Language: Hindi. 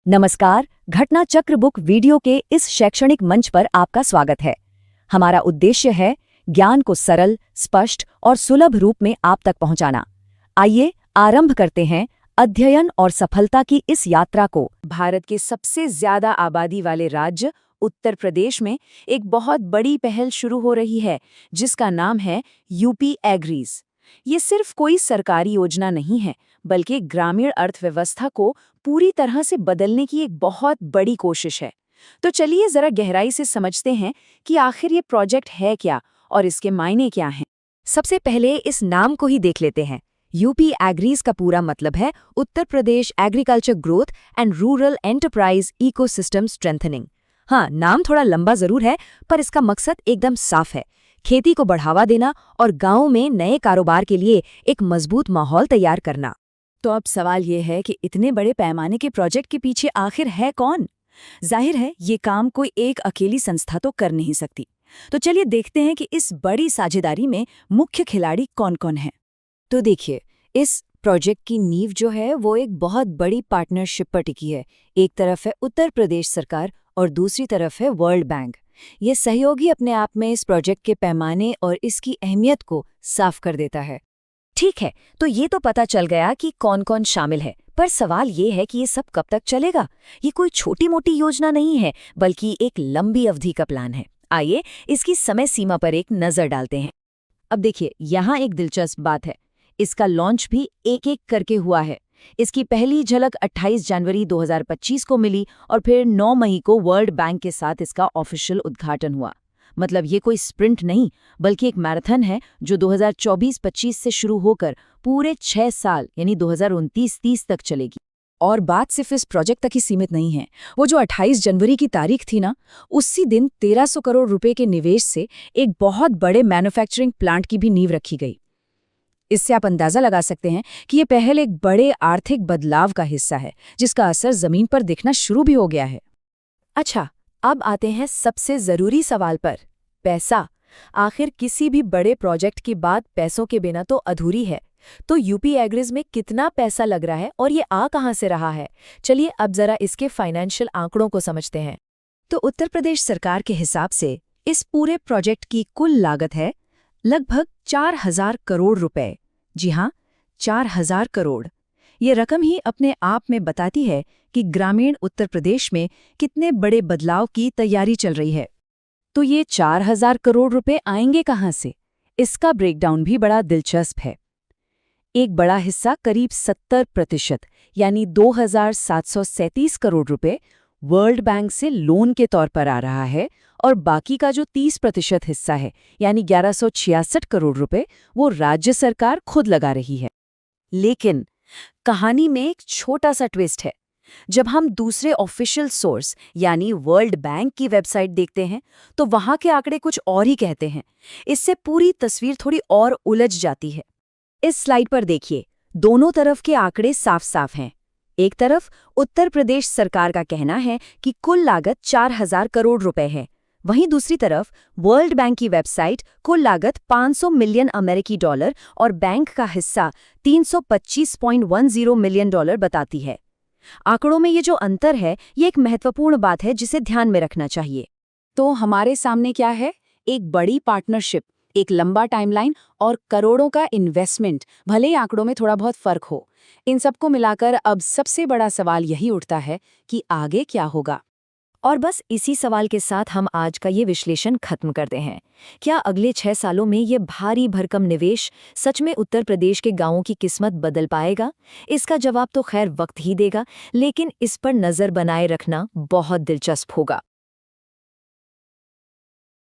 नमस्कार, घटना चक्र बुक वीडियो के इस शैक्षणिक मंच पर आपका स्वागत है। हमारा उद्देश्य है ज्ञान को सरल, स्पष्ट और सुलभ रूप में आप तक पहुंचाना। आइए आरंभ करते हैं अध्ययन और सफलता की इस यात्रा को। भारत के सबसे ज्यादा आबादी वाले राज्य उत्तर प्रदेश में एक बहुत बड़ी पहल शुरू हो रही है, जिसका नाम है यूपी एग्रीज। ये सिर्फ कोई सरकारी योजना नहीं है, बल्कि ग्रामीण अर्थव्यवस्था को पूरी तरह से बदलने की एक बहुत बड़ी कोशिश है। तो चलिए जरा गहराई से समझते हैं कि आखिर ये प्रोजेक्ट है क्या और इसके मायने क्या हैं। सबसे पहले इस नाम को ही देख लेते हैं। यूपी एग्रीज का पूरा मतलब है Uttar Pradesh agriculture growth and rural enterprise ecosystem strengthening. हाँ, नाम थोड़ा लंबा जरूर है, पर इसका मकसद एकदम साफ है। खेती को बढ़ावा देना और गांवों में नए कारोबार के लिए एक मजबूत माहौल तैयार करना। तो अब सवाल ये है कि इतने बड़े पैमाने के प्रोजेक्ट के पीछे आखिर है कौन? जाहिर है ये काम कोई एक अकेली संस्था तो कर नहीं सकती। तो चलिए देखते हैं कि इस बड़ी साझेदारी में मुख्य खिलाड़ी कौन-कौन हैं। तो देखिए, इस प्रोजेक्ट की नींव जो है वो एक बहुत बड़ी पार्टनरशिप पर टिकी है। एक तरफ है उत्तर प्रदेश सरकार और दूसरी तरफ है वर्ल्ड बैंक। ये सहयोगी अपने आप में इस प्रोजेक्ट के पैमाने और इसकी अहमियत को साफ कर देता है। ठीक है, तो ये तो पता चल गया कि कौन कौन शामिल है, पर सवाल ये है कि ये सब कब तक चलेगा। ये कोई छोटी मोटी योजना नहीं है, बल्कि एक लंबी अवधि का प्लान है। आइए इसकी समय सीमा पर एक नजर डालते हैं। अब देखिए, यहाँ एक दिलचस्प बात है। इसका लॉन्च भी एक-एक करके हुआ है। इसकी पहली झलक 28 जनवरी 2025 को मिली और फिर 9 मई को वर्ल्ड बैंक के साथ इसका ऑफिशियल उद्घाटन हुआ। मतलब ये कोई स्प्रिंट नहीं, बल्कि एक मैराथन है जो 2024-25 से शुरू होकर पूरे 6 साल यानी 2029-30 तक चलेगी। और बात सिर्फ इस प्रोजेक्ट तक ही सीमित नहीं है। वो जो 28 जनवरी की तारीख थी ना, उसी दिन 1300 करोड़ रुपए के निवेश से एक बहुत बड़े मैन्युफैक्चरिंग प्लांट की भी नींव रखी गई। इससे आप अंदाजा लगा सकते हैं कि ये पहल एक बड़े आर्थिक बदलाव का हिस्सा है, जिसका असर जमीन पर दिखना शुरू भी हो गया है। अच्छा, अब आते हैं सबसे जरूरी सवाल पर, पैसा। आखिर किसी भी बड़े प्रोजेक्ट की बात पैसों के बिना तो अधूरी है। तो यूपी एग्रीज में कितना पैसा लग रहा है और ये आ कहां से रहा है? चलिए अब जरा इसके फाइनेंशियल आंकड़ों को समझते हैं। तो उत्तर प्रदेश सरकार के हिसाब से इस पूरे प्रोजेक्ट की कुल लागत है लगभग 4000 करोड़ रुपए। जी हाँ, 4000 करोड़। ये रकम ही अपने आप में बताती है कि ग्रामीण उत्तर प्रदेश में कितने बड़े बदलाव की तैयारी चल रही है। तो ये 4000 करोड़ रुपए आएंगे कहाँ से? इसका ब्रेकडाउन भी बड़ा दिलचस्प है। एक बड़ा हिस्सा करीब 70% यानी 2737 करोड़ रुपए वर्ल्ड बैंक से लोन के तौर पर आ रहा है और बाकी का जो 30% हिस्सा है यानी 1166 करोड़ रुपए वो राज्य सरकार खुद लगा रही है। लेकिन कहानी में एक छोटा सा ट्विस्ट है। जब हम दूसरे ऑफिशियल सोर्स यानी वर्ल्ड बैंक की वेबसाइट देखते हैं तो वहां के आंकड़े कुछ और ही कहते हैं। इससे पूरी तस्वीर थोड़ी और उलझ जाती है। इस स्लाइड पर देखिए, दोनों तरफ के आंकड़े साफ-साफ हैं। एक तरफ उत्तर प्रदेश सरकार का कहना है कि कुल लागत 4000 करोड़ रुपए है। वहीं दूसरी तरफ वर्ल्ड बैंक की वेबसाइट कुल लागत 500 मिलियन अमेरिकी डॉलर और बैंक का हिस्सा 325.10 मिलियन डॉलर बताती है। आंकड़ों में ये जो अंतर है, ये एक महत्वपूर्ण बात है जिसे ध्यान में रखना चाहिए। तो हमारे सामने क्या है? एक बड़ी पार्टनरशिप, एक लंबा टाइमलाइन और करोड़ों का इन्वेस्टमेंट। भले ही आंकड़ों में थोड़ा बहुत फर्क हो, इन सबको मिलाकर अब सबसे बड़ा सवाल यही उठता है कि आगे क्या होगा। और बस इसी सवाल के साथ हम आज का ये विश्लेषण खत्म करते हैं। क्या अगले 6 सालों में ये भारी भरकम निवेश सच में उत्तर प्रदेश के गांवों की किस्मत बदल पाएगा? इसका जवाब तो खैर वक्त ही देगा, लेकिन इस पर नजर बनाए रखना बहुत दिलचस्प होगा।